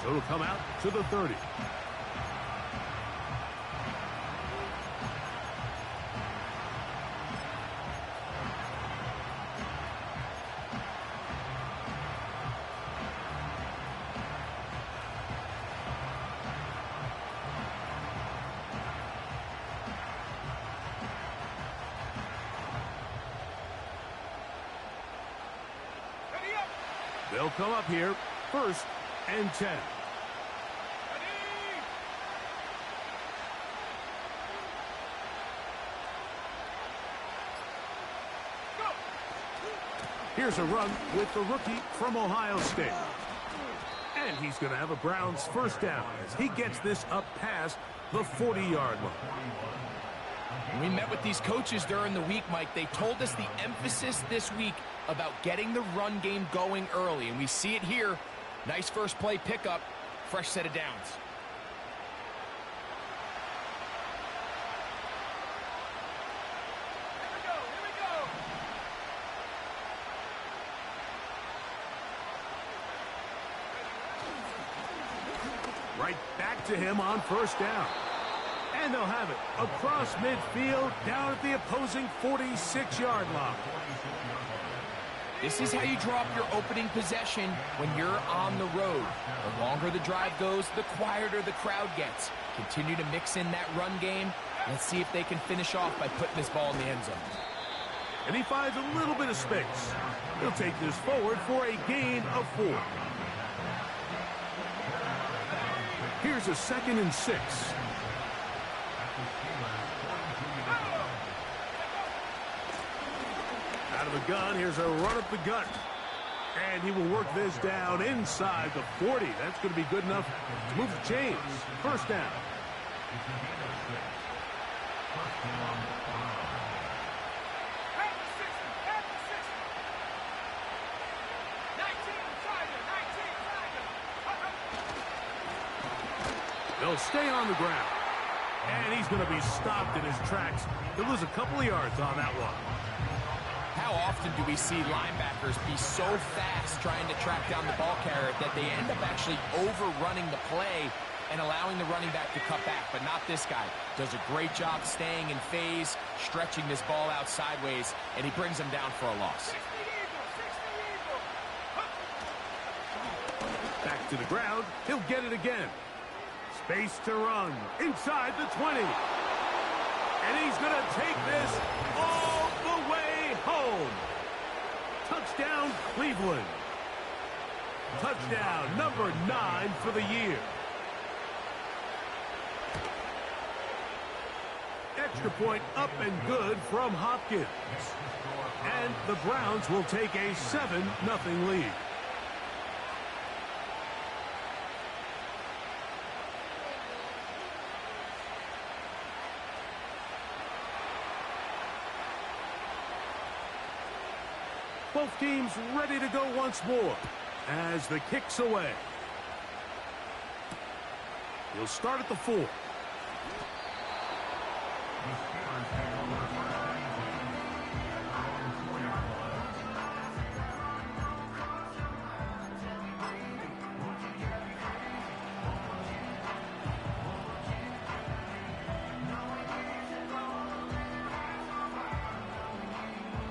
It'll come out to the 30. They'll come up here, 1st and 10. Here's a run with the rookie from Ohio State. And he's going to have a Browns first down as he gets this up past the 40-yard line. When we met with these coaches during the week, Mike, they told us the emphasis this week about getting the run game going early, and we see it here. Nice first play pickup, fresh set of downs. Right back to him on first down. And they'll have it across midfield down at the opposing 46-yard line. This is how you draw up your opening possession when you're on the road. The longer the drive goes, the quieter the crowd gets. Continue to mix in that run game. Let's see if they can finish off by putting this ball in the end zone. And he finds a little bit of space. He'll take this forward for a gain of 4. Here's a 2nd and 6. Out of the gun, here's a run up the gut. And he will work this down inside the 40. That's going to be good enough to move the chains. First down. They'll stay on the ground. And he's going to be stopped in his tracks. He'll lose a couple of yards on that one. How often do we see linebackers be so fast trying to track down the ball carrier that they end up actually overrunning the play and allowing the running back to cut back? But not this guy. Does a great job staying in phase, stretching this ball out sideways, and he brings him down for a loss. Back to the ground. He'll get it again. Space to run inside the 20. And he's going to take this all the way home. Touchdown, Cleveland. Touchdown number 9 for the year. Extra point up and good from Hopkins. And the Browns will take a 7-0 lead. Both teams ready to go once more as the kick's away. He'll start at the 4.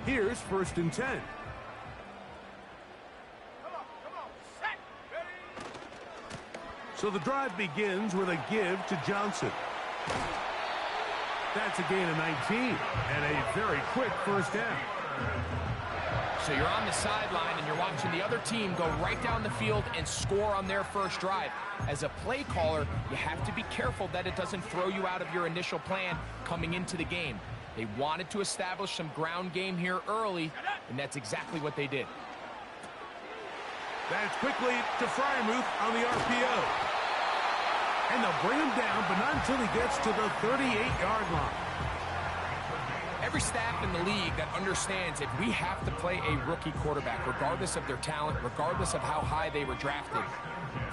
Here's 1st and 10. So the drive begins with a give to Johnson. That's a gain of 19 and a very quick first down. So you're on the sideline and you're watching the other team go right down the field and score on their first drive. As a play caller, you have to be careful that it doesn't throw you out of your initial plan coming into the game. They wanted to establish some ground game here early, and that's exactly what they did. That's quickly to Freiermuth on the RPO. And they'll bring him down, but not until he gets to the 38-yard line. Every staff in the league that understands if we have to play a rookie quarterback, regardless of their talent, regardless of how high they were drafted,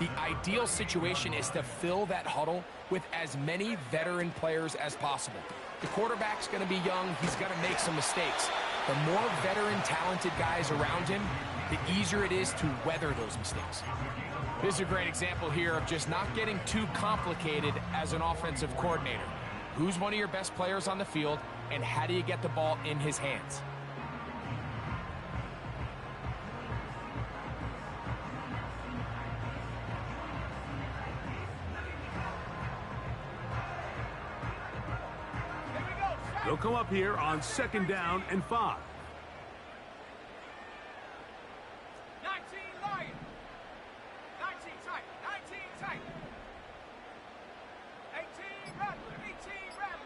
the ideal situation is to fill that huddle with as many veteran players as possible. The quarterback's going to be young. He's going to make some mistakes. The more veteran, talented guys around him, the easier it is to weather those mistakes. This is a great example here of just not getting too complicated as an offensive coordinator. Who's one of your best players on the field, and how do you get the ball in his hands? They'll come up here on 2nd down and 5. 19 Lion. 19 tight. 19 tight. 18 Rattler. 18 Rattler.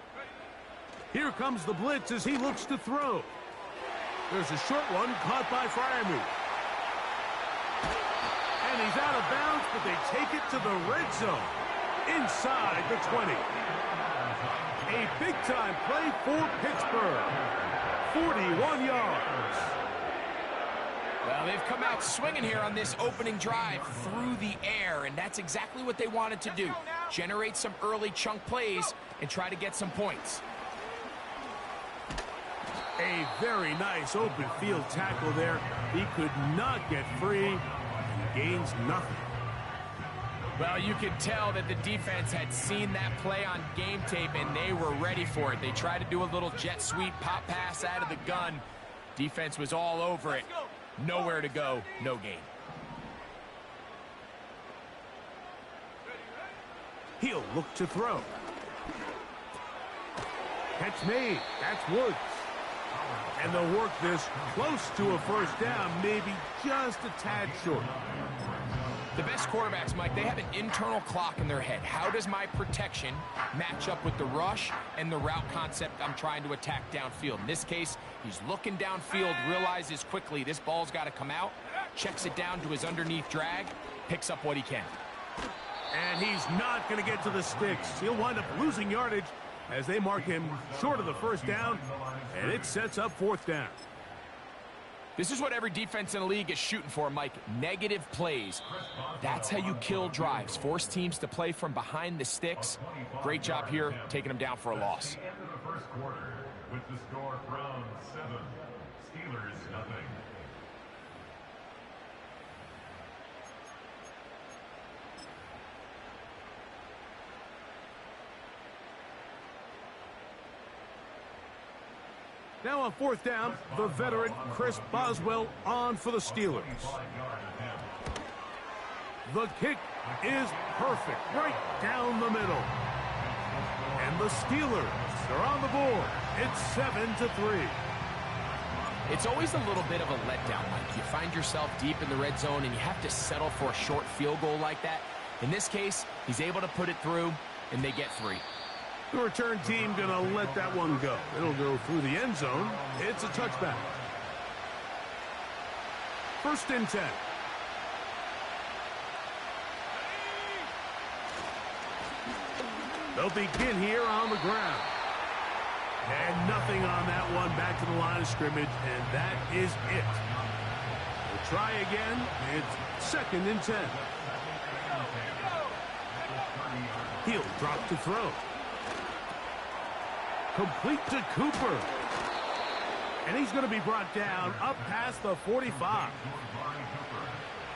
Here comes the blitz as he looks to throw. There's a short one caught by Freiermuth. And he's out of bounds, but they take it to the red zone. Inside the 20. A big-time play for Pittsburgh. 41 yards. Well, they've come out swinging here on this opening drive through the air, and that's exactly what they wanted to do. Generate some early chunk plays and try to get some points. A very nice open field tackle there. He could not get free and gains nothing. Well, you could tell that the defense had seen that play on game tape, and they were ready for it. They tried to do a little jet sweep pop pass out of the gun. Defense was all over it. Nowhere to go, no gain. He'll look to throw. Catch made. That's Woods. And they'll work this close to a first down, maybe just a tad short. The best quarterbacks, Mike, they have an internal clock in their head. How does my protection match up with the rush and the route concept I'm trying to attack downfield? In this case, he's looking downfield, realizes quickly this ball's got to come out, checks it down to his underneath drag, picks up what he can. And he's not going to get to the sticks. He'll wind up losing yardage as they mark him short of the first down, and it sets up 4th down. This is what every defense in the league is shooting for, Mike. Negative plays. That's how you kill drives. Force teams to play from behind the sticks. Great job here, taking them down for a loss. End of the first quarter with the score Browns 7, Steelers nothing. Now on 4th down, the veteran Chris Boswell on for the Steelers. The kick is perfect, right down the middle. And the Steelers are on the board. It's 7-3. It's always a little bit of a letdown, Mike. You find yourself deep in the red zone and you have to settle for a short field goal like that. In this case, he's able to put it through, and they get 3. The return team going to let that one go. It'll go through the end zone. It's a touchback. 1st and 10. They'll begin here on the ground. And nothing on that one. Back to the line of scrimmage, and that is it. We'll try again. It's 2nd and 10. He'll drop to throw. Complete to Cooper. And he's going to be brought down up past the 45.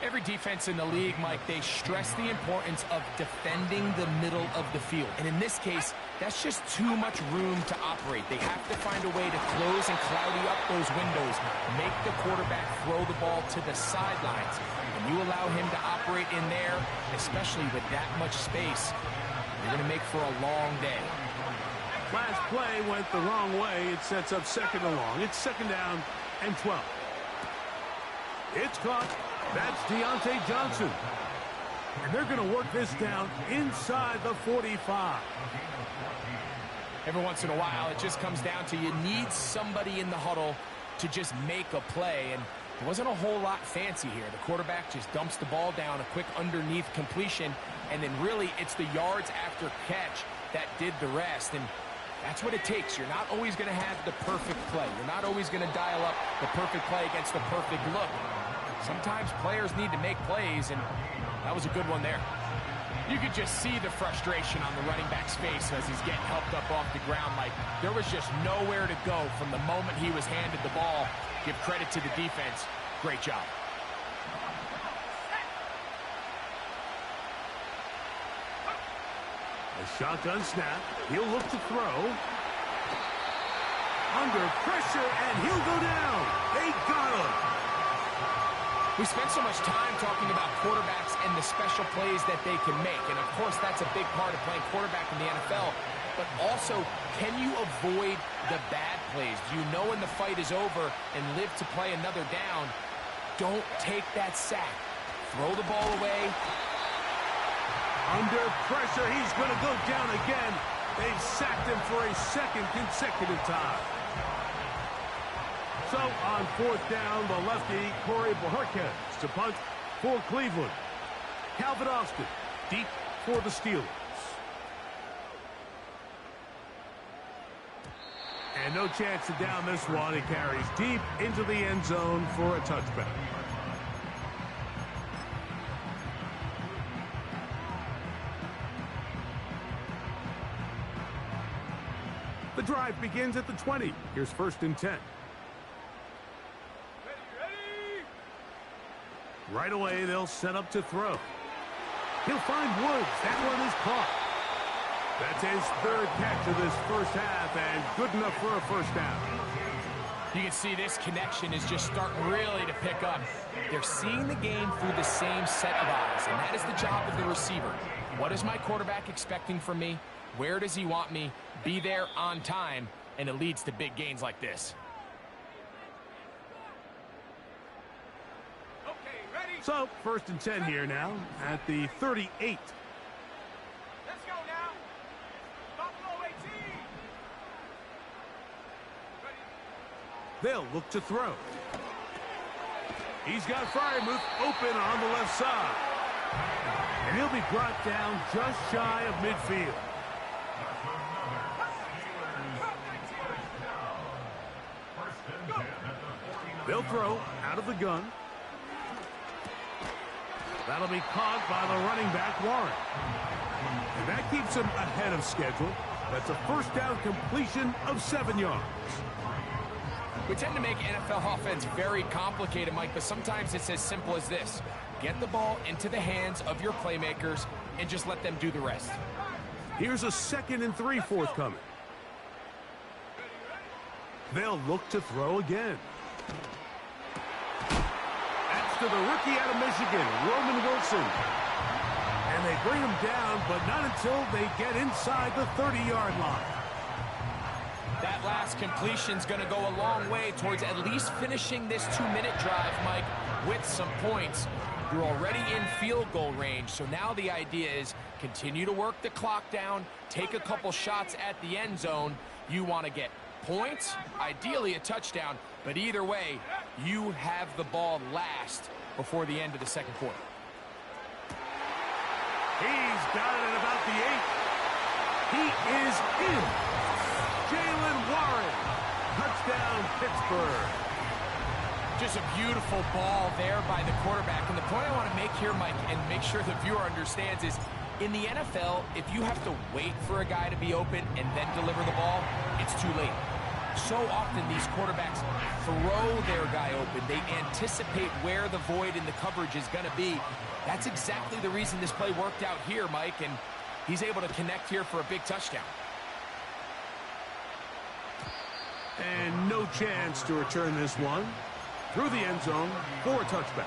Every defense in the league, Mike, they stress the importance of defending the middle of the field. And in this case, that's just too much room to operate. They have to find a way to close and cloudy up those windows, make the quarterback throw the ball to the sidelines. And you allow him to operate in there, especially with that much space, you're going to make for a long day. Last play went the wrong way. It sets up 2nd and long. It's 2nd down and 12. It's caught. That's Deontay Johnson. And they're going to work this down inside the 45. Every once in a while, it just comes down to you need somebody in the huddle to just make a play. And there wasn't a whole lot fancy here. The quarterback just dumps the ball down, a quick underneath completion, and then really it's the yards after catch that did the rest. And that's what it takes. You're not always going to have the perfect play. You're not always going to dial up the perfect play against the perfect look. Sometimes players need to make plays, and that was a good one there. You could just see the frustration on the running back's face as he's getting helped up off the ground. Like, there was just nowhere to go from the moment he was handed the ball. Give credit to the defense. Great job. A shotgun snap. He'll look to throw. Under pressure, and he'll go down. They got him. We spent so much time talking about quarterbacks and the special plays that they can make. And, of course, that's a big part of playing quarterback in the NFL. But also, can you avoid the bad plays? Do you know when the fight is over and live to play another down? Don't take that sack. Throw the ball away. Under pressure, he's going to go down again. They've sacked him for a second consecutive time. So on fourth down, the lefty, Corey Bojorquez to punt for Cleveland. Calvin Austin deep for the Steelers. And no chance to down this one. It carries deep into the end zone for a touchback. The drive begins at the 20. Here's 1st and 10. Ready. Right away, they'll set up to throw. He'll find Woods. That one is caught. That's his 3rd catch of this first half, and good enough for a first down. You can see this connection is just starting really to pick up. They're seeing the game through the same set of eyes, and that is the job of the receiver. What is my quarterback expecting from me? Where does he want me? Be there on time, and it leads to big gains like this. Okay, ready. So, 1st and 10 here now at the 38. Let's go now. Buffalo 18. Ready. They'll look to throw. He's got Freiermuth open on the left side. And he'll be brought down just shy of midfield. They'll throw out of the gun. That'll be caught by the running back, Warren. And that keeps him ahead of schedule. That's a first down completion of 7 yards. We tend to make NFL offense very complicated, Mike, but sometimes it's as simple as this. Get the ball into the hands of your playmakers and just let them do the rest. Here's a 2nd and 3 forthcoming. They'll look to throw again. That's to the rookie out of Michigan, Roman Wilson. And they bring him down, but not until they get inside the 30-yard line. That last completion's going to go a long way towards at least finishing this 2-minute drive, Mike, with some points. You're already in field goal range, so now the idea is continue to work the clock down, take a couple shots at the end zone. You want to get points, ideally a touchdown, but either way, you have the ball last before the end of the second quarter. He's got it at about the 8. He is in. Jaylen Warren. Touchdown, Pittsburgh. Just a beautiful ball there by the quarterback. And the point I want to make here, Mike, and make sure the viewer understands is, in the NFL, if you have to wait for a guy to be open and then deliver the ball, it's too late. So often these quarterbacks throw their guy open. They anticipate where the void in the coverage is going to be. That's exactly the reason this play worked out here, Mike, and he's able to connect here for a big touchdown. And no chance to return this one through the end zone for a touchback.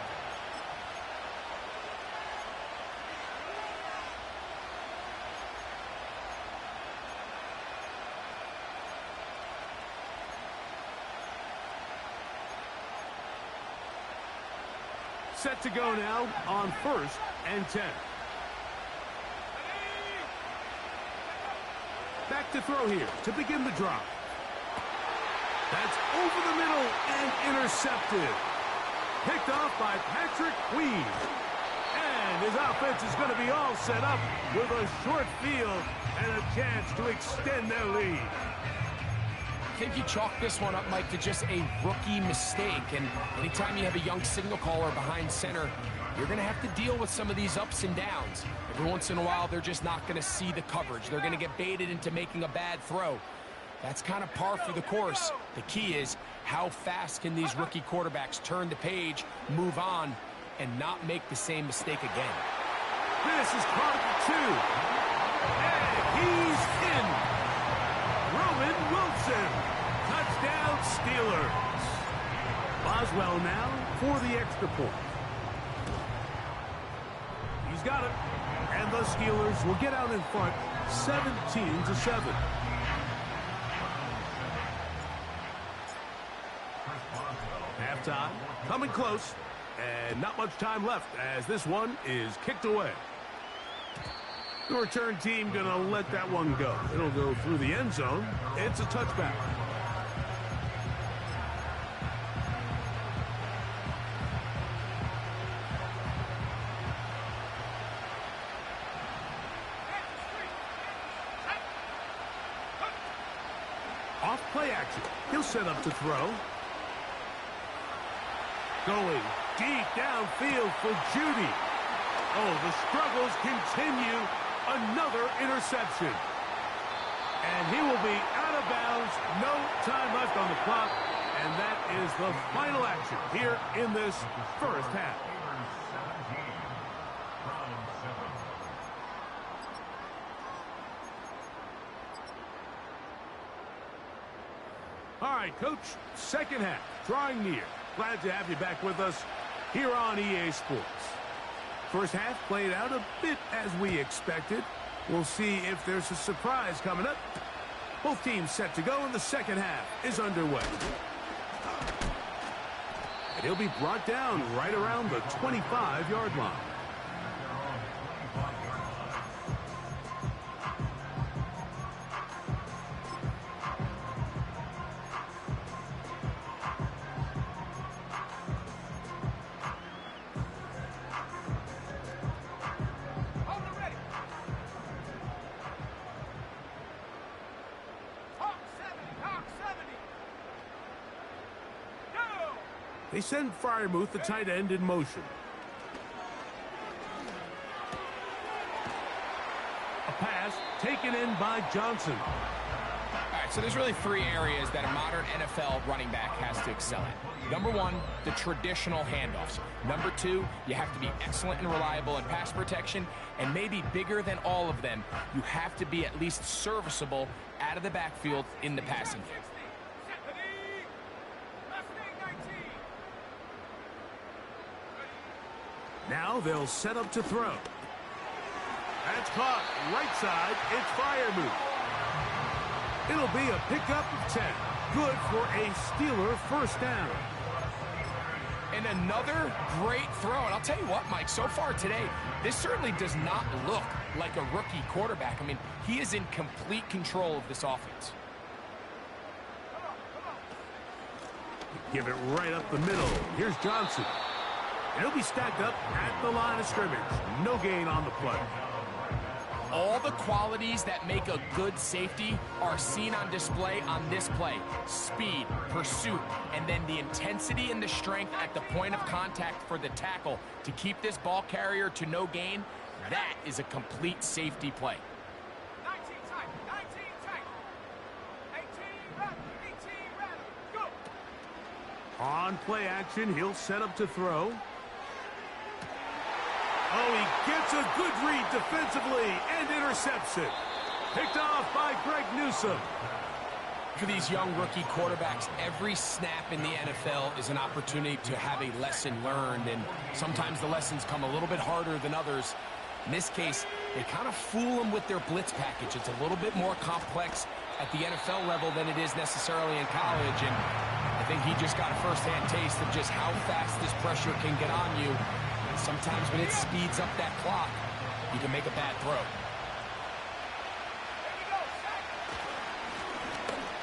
Set to go now on 1st and 10. Back to throw here to begin the drive. That's over the middle and intercepted. Picked off by Patrick Queen. And his offense is going to be all set up with a short field and a chance to extend their lead. I think you chalk this one up, Mike, to just a rookie mistake. And anytime you have a young signal caller behind center, you're going to have to deal with some of these ups and downs. Every once in a while, they're just not going to see the coverage. They're going to get baited into making a bad throw. That's kind of par for the course. The key is how fast can these rookie quarterbacks turn the page, move on, and not make the same mistake again. This is caught at the 2. And Steelers. Boswell now for the extra point. He's got it. And the Steelers will get out in front 17-7. Halftime, coming close, and not much time left as this one is kicked away. The return team going to let that one go. It'll go through the end zone. It's a touchback. Off play action. He'll set up to throw. Going deep downfield for Judy. Oh, the struggles continue. Another interception. And he will be out of bounds. No time left on the clock. And that is the final action here in this first half. All right, Coach, second half, drawing near. Glad to have you back with us here on EA Sports. First half played out a bit as we expected. We'll see if there's a surprise coming up. Both teams set to go, and the second half is underway. And he'll be brought down right around the 25-yard line. They send Freiermuth, the tight end, in motion. A pass taken in by Johnson. All right, so there's really three areas that a modern NFL running back has to excel at. Number one, the traditional handoffs. Number two, you have to be excellent and reliable in pass protection. And maybe bigger than all of them, you have to be at least serviceable out of the backfield in the passing game. Now they'll set up to throw. That's caught. Right side, it's Freiermuth. It'll be a pickup of 10. Good for a Steeler first down. And another great throw. And I'll tell you what, Mike, so far today, this certainly does not look like a rookie quarterback. I mean, he is in complete control of this offense. Give it right up the middle. Here's Johnson. He'll be stacked up at the line of scrimmage. No gain on the play. All the qualities that make a good safety are seen on display on this play. Speed, pursuit, and then the intensity and the strength at the point of contact for the tackle to keep this ball carrier to no gain. That is a complete safety play. 19 tight, 19 tight. 18 rattle, 18 rattle. Go. On play action, he'll set up to throw. Oh, he gets a good read defensively and interception. Picked off by Greg Newsome. For these young rookie quarterbacks, every snap in the NFL is an opportunity to have a lesson learned, and sometimes the lessons come a little bit harder than others. In this case, they kind of fool them with their blitz package. It's a little bit more complex at the NFL level than it is necessarily in college, and I think he just got a first-hand taste of just how fast this pressure can get on you. Sometimes when it speeds up that clock, you can make a bad throw.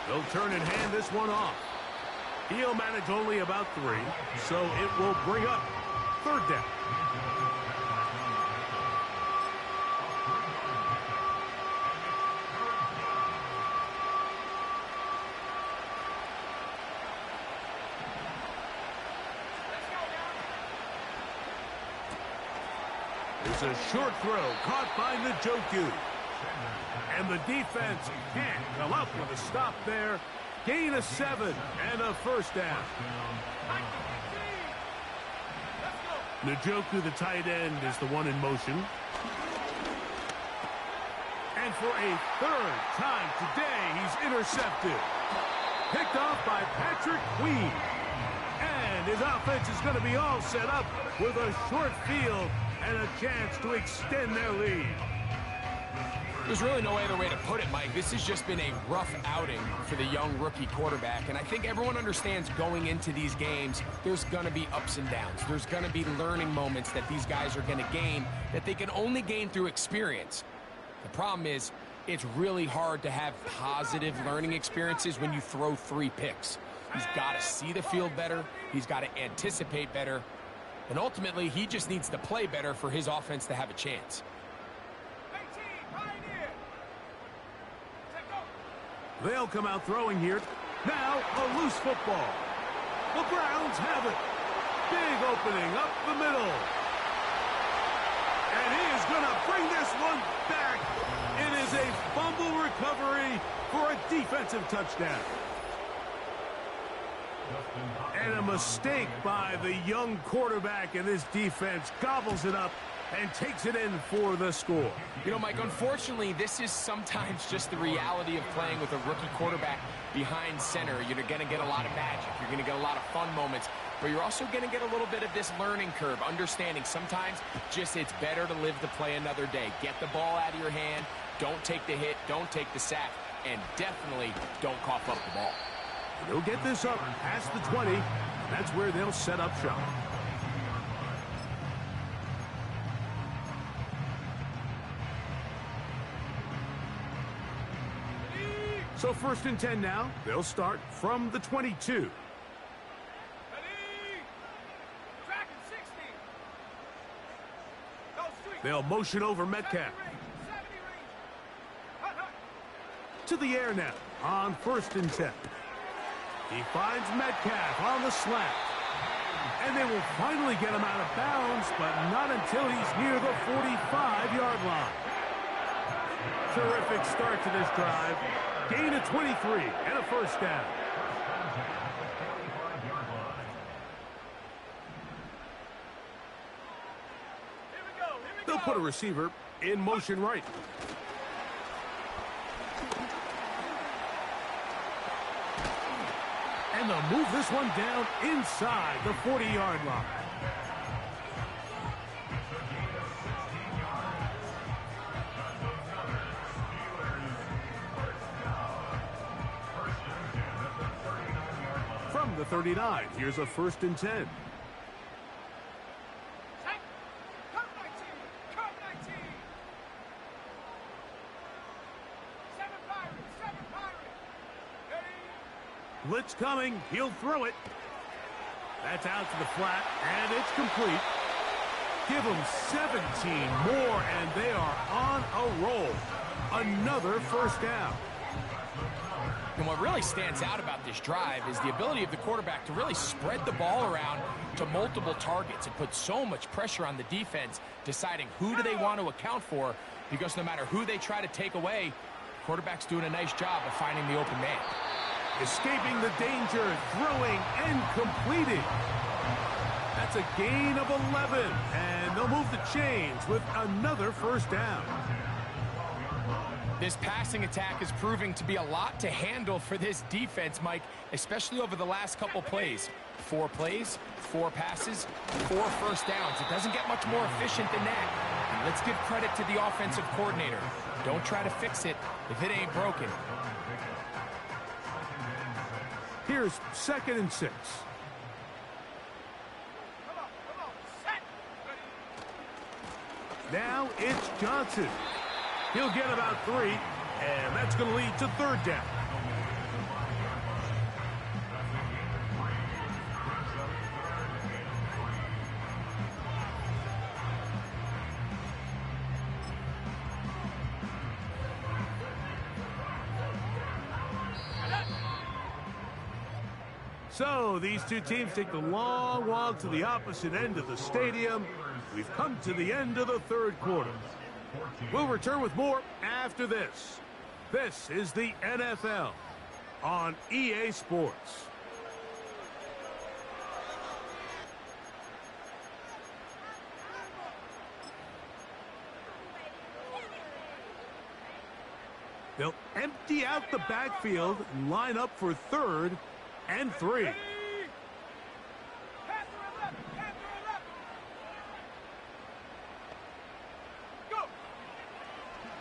They'll turn and hand this one off. He'll manage only about 3, so it will bring up third down. It's a short throw caught by Njoku. And the defense can't come up with a stop there. Gain of 7 and a first down. Njoku, the tight end, is the one in motion. And for a third time today, he's intercepted. Picked off by Patrick Queen. And his offense is going to be all set up with a short field and a chance to extend their lead. There's really no other way to put it, Mike. This has just been a rough outing for the young rookie quarterback, and I think everyone understands going into these games, there's going to be ups and downs. There's going to be learning moments that these guys are going to gain that they can only gain through experience. The problem is, it's really hard to have positive learning experiences when you throw 3 picks. He's got to see the field better. He's got to anticipate better. And ultimately, he just needs to play better for his offense to have a chance. They'll come out throwing here. Now a loose football. The Browns have it. Big opening up the middle. And he is going to bring this one back. It is a fumble recovery for a defensive touchdown. And a mistake by the young quarterback, and this defense gobbles it up and takes it in for the score. You know, Mike, unfortunately, this is sometimes just the reality of playing with a rookie quarterback behind center. You're going to get a lot of magic. You're going to get a lot of fun moments, but you're also going to get a little bit of this learning curve, understanding sometimes just it's better to live to play another day. Get the ball out of your hand. Don't take the hit. Don't take the sack. And definitely don't cough up the ball. They'll get this up past the 20. That's where they'll set up shop. So 1st and 10 now. They'll start from the 22. They'll motion over Metcalf. To the air now on 1st and 10. He finds Metcalf on the slant. And they will finally get him out of bounds, but not until he's near the 45-yard line. Terrific start to this drive. Gain of 23 and a 1st down. They'll put a receiver in motion right. And they'll move this one down inside the 40-yard line. From the 39, here's a 1st and 10. Blitz coming. He'll throw it. That's out to the flat, and it's complete. Give them 17 more, and they are on a roll. Another 1st down. And what really stands out about this drive is the ability of the quarterback to really spread the ball around to multiple targets. It puts so much pressure on the defense, deciding who do they want to account for, because no matter who they try to take away, the quarterback's doing a nice job of finding the open man. Escaping the danger, throwing, and completing. That's a gain of 11, and they'll move the chains with another 1st down. This passing attack is proving to be a lot to handle for this defense, Mike, especially over the last couple plays. 4 plays, 4 passes, 4 1st downs. It doesn't get much more efficient than that. And let's give credit to the offensive coordinator. Don't try to fix it if it ain't broken. Here's 2nd and 6. Now it's Johnson. He'll get about 3, and that's going to lead to 3rd down. So these two teams take the long walk to the opposite end of the stadium. We've come to the end of the 3rd quarter. We'll return with more after this. This is the NFL on EA Sports. They'll empty out the backfield and line up for 3rd and 3.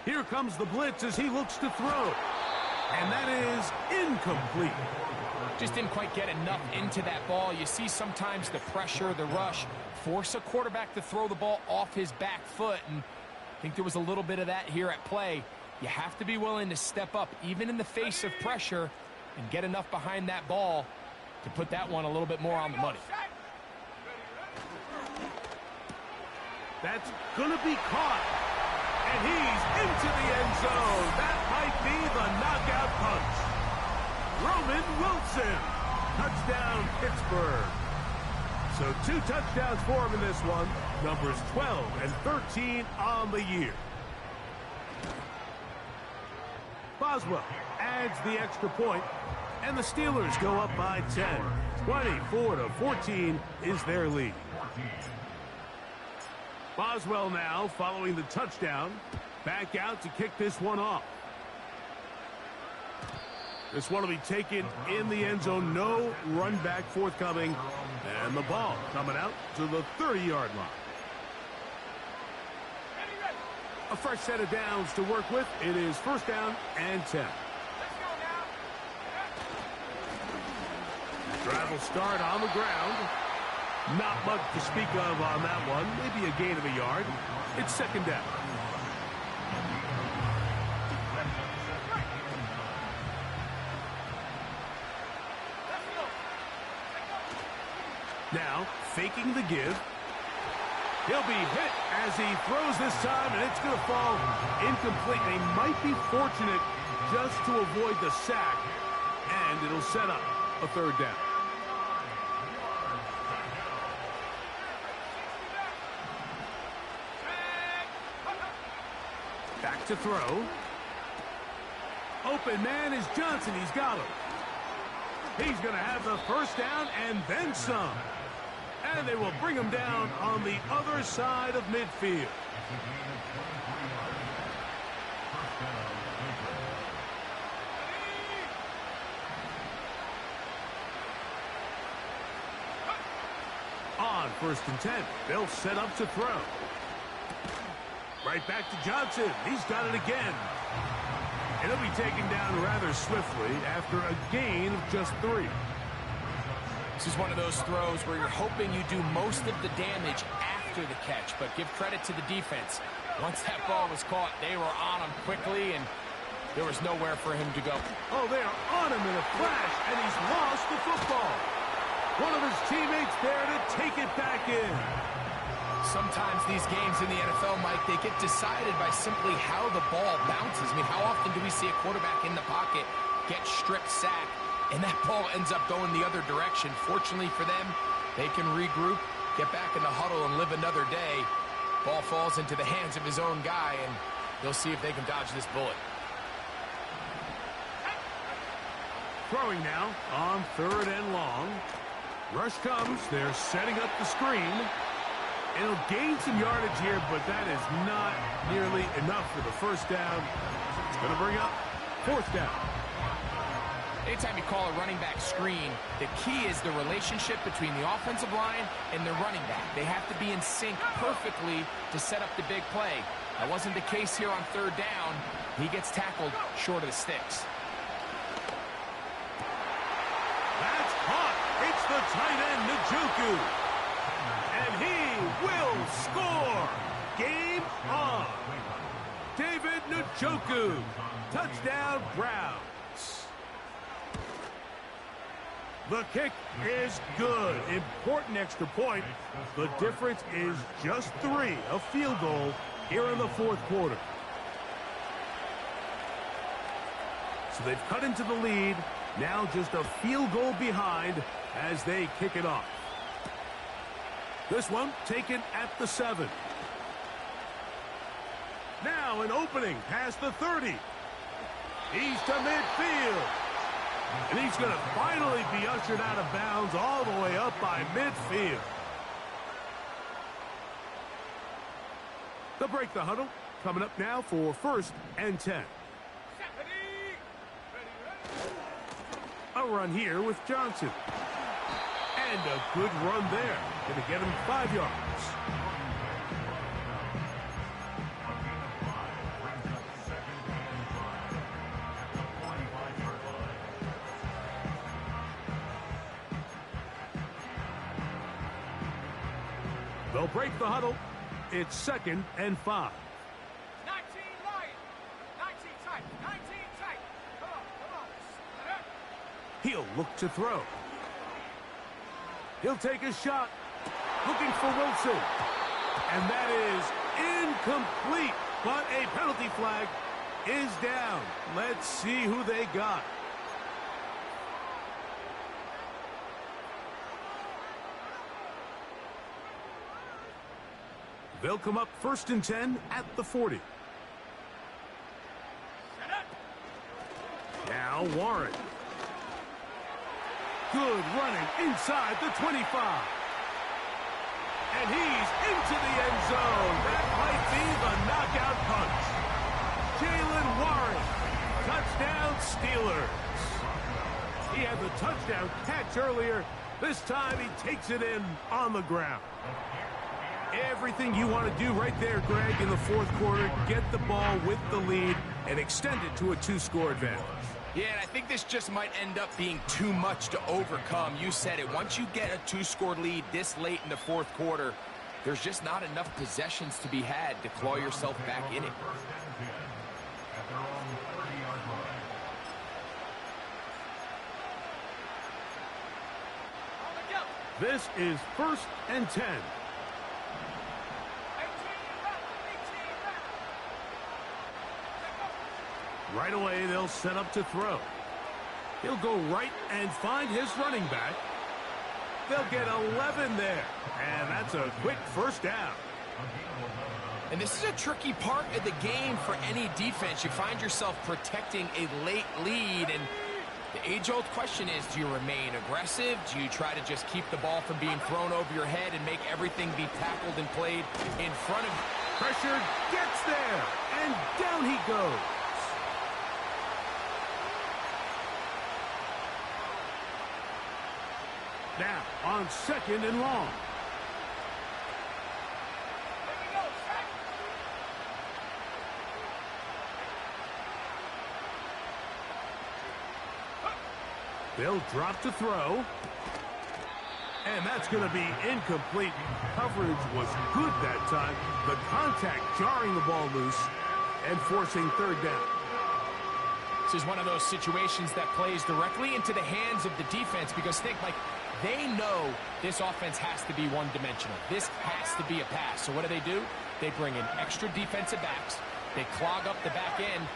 Here comes the blitz as he looks to throw. And that is incomplete. Just didn't quite get enough into that ball. You see sometimes the pressure, the rush, force a quarterback to throw the ball off his back foot. And I think there was a little bit of that here at play. You have to be willing to step up, even in the face of pressure, and get enough behind that ball to put that one a little bit more on the money. That's going to be caught. And he's into the end zone. That might be the knockout punch. Roman Wilson. Touchdown, Pittsburgh. So 2 touchdowns for him in this one. Numbers 12 and 13 on the year. Boswell adds the extra point, and the Steelers go up by 10. 24-14 is their lead. Boswell now, following the touchdown, back out to kick this one off. This one will be taken in the end zone. No run back forthcoming. And the ball coming out to the 30-yard line. A fresh set of downs to work with. It is 1st down and 10. Drive will start on the ground. Not much to speak of on that one. Maybe a gain of a yard. It's 2nd down. Now, faking the give. He'll be hit as he throws this time, and it's going to fall incomplete. They might be fortunate just to avoid the sack, and it'll set up a 3rd down. Back to throw. Open man is Johnson. He's got him. He's going to have the 1st down and then some. And they will bring him down on the other side of midfield. On 1st and 10, they'll set up to throw. Right back to Johnson. He's got it again. And he'll be taken down rather swiftly after a gain of just 3. This is one of those throws where you're hoping you do most of the damage after the catch, but give credit to the defense. Once that ball was caught, they were on him quickly, and there was nowhere for him to go. Oh, they are on him in a flash, and he's lost the football. One of his teammates there to take it back in. Sometimes these games in the NFL, Mike, they get decided by simply how the ball bounces. I mean, how often do we see a quarterback in the pocket get stripped sack, and that ball ends up going the other direction? Fortunately for them, they can regroup, get back in the huddle, and live another day. Ball falls into the hands of his own guy, and they'll see if they can dodge this bullet. Throwing now on 3rd and long. Rush comes. They're setting up the screen. It'll gain some yardage here, but that is not nearly enough for the 1st down. It's going to bring up 4th down. Anytime you call a running back screen, the key is the relationship between the offensive line and the running back. They have to be in sync perfectly to set up the big play. That wasn't the case here on 3rd down. He gets tackled short of the sticks. That's caught. It's the tight end, Njoku. And he will score. Game on. David Njoku. Touchdown, Browns. The kick is good. Important extra point. The difference is just 3. A field goal here in the 4th quarter. So they've cut into the lead. Now just a field goal behind as they kick it off. This one taken at the 7. Now an opening past the 30. He's to midfield. And he's going to finally be ushered out of bounds all the way up by midfield. They'll break the huddle. Coming up now for 1st and 10. A run here with Johnson. And a good run there. Going to get him 5 yards. They'll break the huddle. It's 2nd and 5. 19 Lions. 19 tight. 19 tight. Come on. He'll look to throw. He'll take a shot. Looking for Wilson. And that is incomplete. But a penalty flag is down. Let's see who they got. They'll come up 1st and 10 at the 40. Now Warren. Good running inside the 25. And he's into the end zone. That might be the knockout punch. Jaylen Warren. Touchdown Steelers. He had the touchdown catch earlier. This time he takes it in on the ground. Everything you want to do right there, Greg, in the 4th quarter. Get the ball with the lead and extend it to a 2-score advantage. Yeah, and I think this just might end up being too much to overcome. You said it. Once you get a 2-score lead this late in the 4th quarter, there's just not enough possessions to be had to claw yourself back in it. This is 1st and 10. Right away, they'll set up to throw. He'll go right and find his running back. They'll get 11 there. And that's a quick 1st down. And this is a tricky part of the game for any defense. You find yourself protecting a late lead. And the age-old question is, do you remain aggressive? Do you try to just keep the ball from being thrown over your head and make everything be tackled and played in front of you? Pressure gets there. And down he goes. Now, on 2nd and long. They'll drop to throw. And that's going to be incomplete. Coverage was good that time. The contact jarring the ball loose and forcing 3rd down. This is one of those situations that plays directly into the hands of the defense because think, like, they know this offense has to be one-dimensional. This has to be a pass. So what do? They bring in extra defensive backs. They clog up the back end.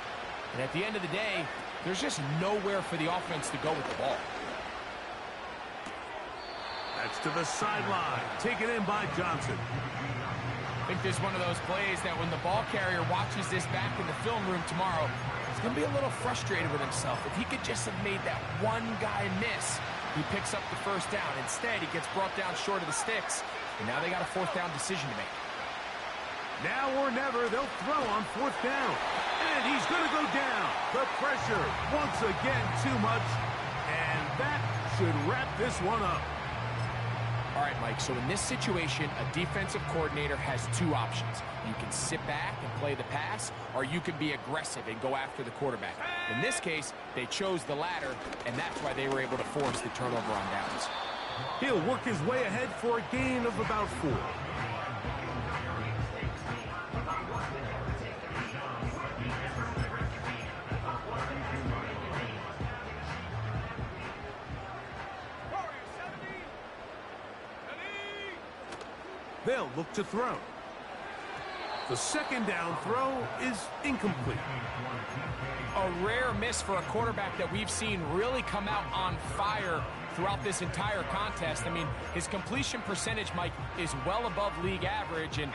And at the end of the day, there's just nowhere for the offense to go with the ball. That's to the sideline. Taken in by Johnson. I think this is one of those plays that when the ball carrier watches this back in the film room tomorrow, he's going to be a little frustrated with himself. If he could just have made that one guy miss, he picks up the 1st down. Instead, he gets brought down short of the sticks, and now they got a 4th down decision to make. Now or never, they'll throw on 4th down. And he's going to go down. The pressure, once again, too much. And that should wrap this one up. All right, Mike, so in this situation, a defensive coordinator has 2 options. You can sit back and play the pass, or you can be aggressive and go after the quarterback. In this case, they chose the latter, and that's why they were able to force the turnover on downs. He'll work his way ahead for a gain of about 4. They'll look to throw. The 2nd down throw is incomplete. A rare miss for a quarterback that we've seen really come out on fire throughout this entire contest. I mean, his completion percentage, Mike, is well above league average, and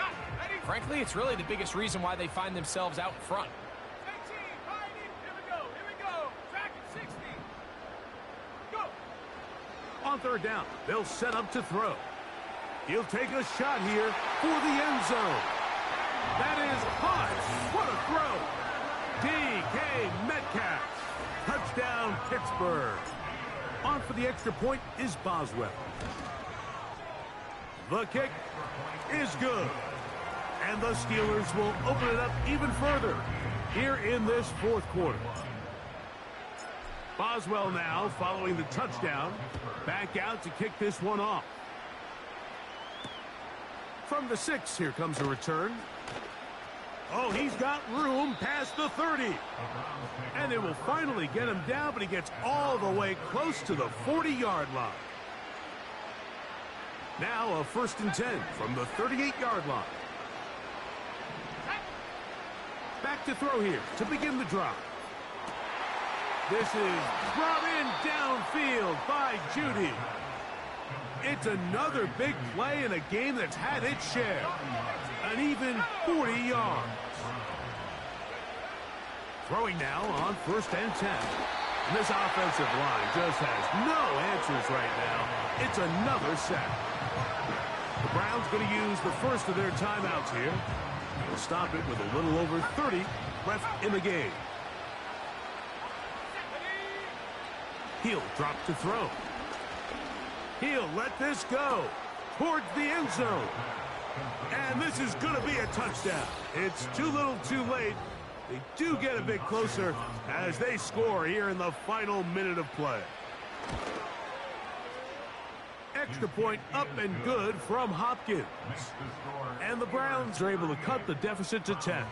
frankly, it's really the biggest reason why they find themselves out in front. Here we go. Track at 60. Go. On 3rd down, they'll set up to throw. He'll take a shot here for the end zone. That is hot. What a throw. DK Metcalf. Touchdown, Pittsburgh. out for the extra point is Boswell. The kick is good. And the Steelers will open it up even further here in this fourth quarter. Boswell now, following the touchdown, back out to kick this one off. From the 6, here comes a return. Oh, he's got room past the 30. And it will finally get him down, but he gets all the way close to the 40-yard line. Now a 1st and 10 from the 38-yard line. Back to throw here to begin the drive. This is brought in downfield by Judy. It's another big play in a game that's had its share. An even 40 yards. Throwing now on 1st and 10. And this offensive line just has no answers right now. It's another sack. The Browns going to use the first of their timeouts here. They'll stop it with a little over 30 left in the game. He'll drop to throw. He'll let this go towards the end zone. And this is going to be a touchdown. It's too little too late. They do get a bit closer as they score here in the final minute of play. Extra point up and good from Hopkins. And the Browns are able to cut the deficit to 10.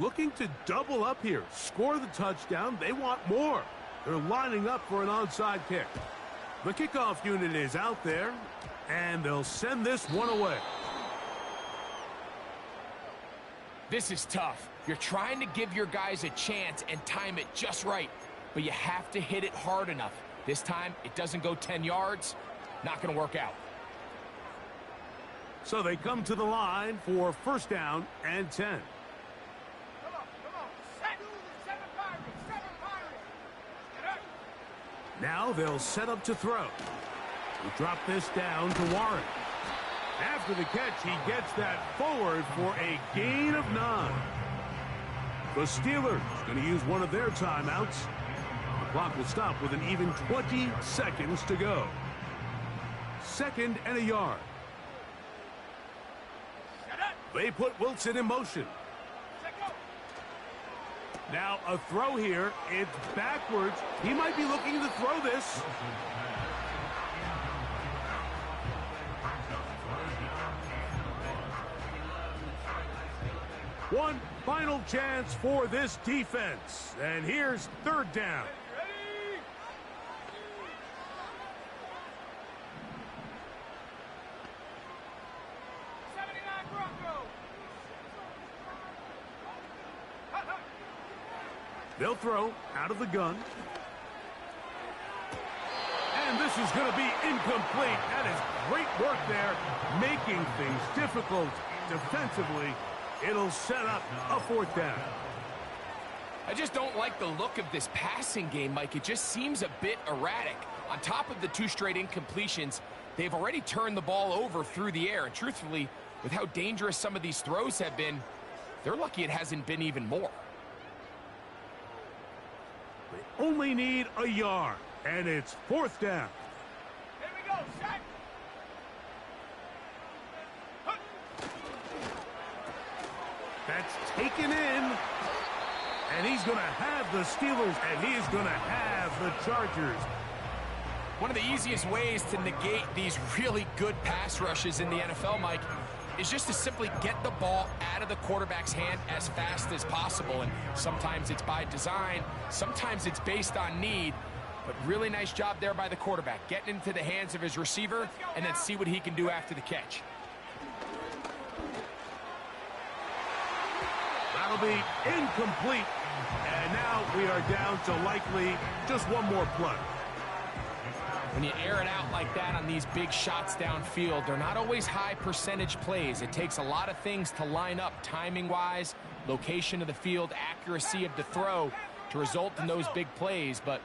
Looking to double up here, score the touchdown. They want more. They're lining up for an onside kick. The kickoff unit is out there, and they'll send this one away. This is tough. You're trying to give your guys a chance and time it just right, but you have to hit it hard enough. This time, it doesn't go 10 yards. Not going to work out. So they come to the line for 1st down and 10. Come on. Set. 7 Pirates. Get up. Now they'll set up to throw. We'll drop this down to Warren. After the catch, he gets that forward for a gain of 9. The Steelers going to use one of their timeouts. The clock will stop with an even 20 seconds to go. 2nd and a yard. They put Wilson in motion. Now a throw here. It's backwards. He might be looking to throw this. One final chance for this defense. And here's 3rd down. Ready? 79 Broncos. They'll throw out of the gun. And this is going to be incomplete. That is great work there, making things difficult defensively. It'll set up a 4th down. I just don't like the look of this passing game, Mike. It just seems a bit erratic. On top of the 2 straight incompletions, they've already turned the ball over through the air. And truthfully, with how dangerous some of these throws have been, they're lucky it hasn't been even more. They only need a yard, and it's 4th down. Here we go. Set. That's taken in. And he's going to have the Steelers, and he's going to have the Chargers. One of the easiest ways to negate these really good pass rushes in the NFL, Mike, is just to simply get the ball out of the quarterback's hand as fast as possible. And sometimes it's by design, sometimes it's based on need. But really nice job there by the quarterback, getting into the hands of his receiver and then see what he can do after the catch. That'll be incomplete. And now we are down to likely just one more play. When you air it out like that on these big shots downfield, they're not always high percentage plays. It takes a lot of things to line up timing-wise, location of the field, accuracy of the throw to result in those big plays. But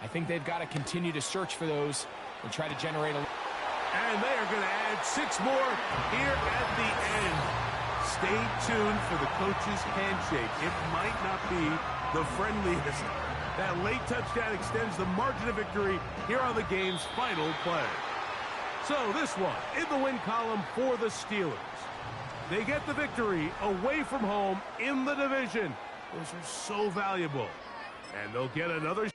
I think they've got to continue to search for those and try to generate a... And they are going to add 6 more here at the end. Stay tuned for the coach's handshake. It might not be the friendliest. That late touchdown extends the margin of victory here on the game's final play. So this one in the win column for the Steelers. They get the victory away from home in the division. Those are so valuable. And they'll get another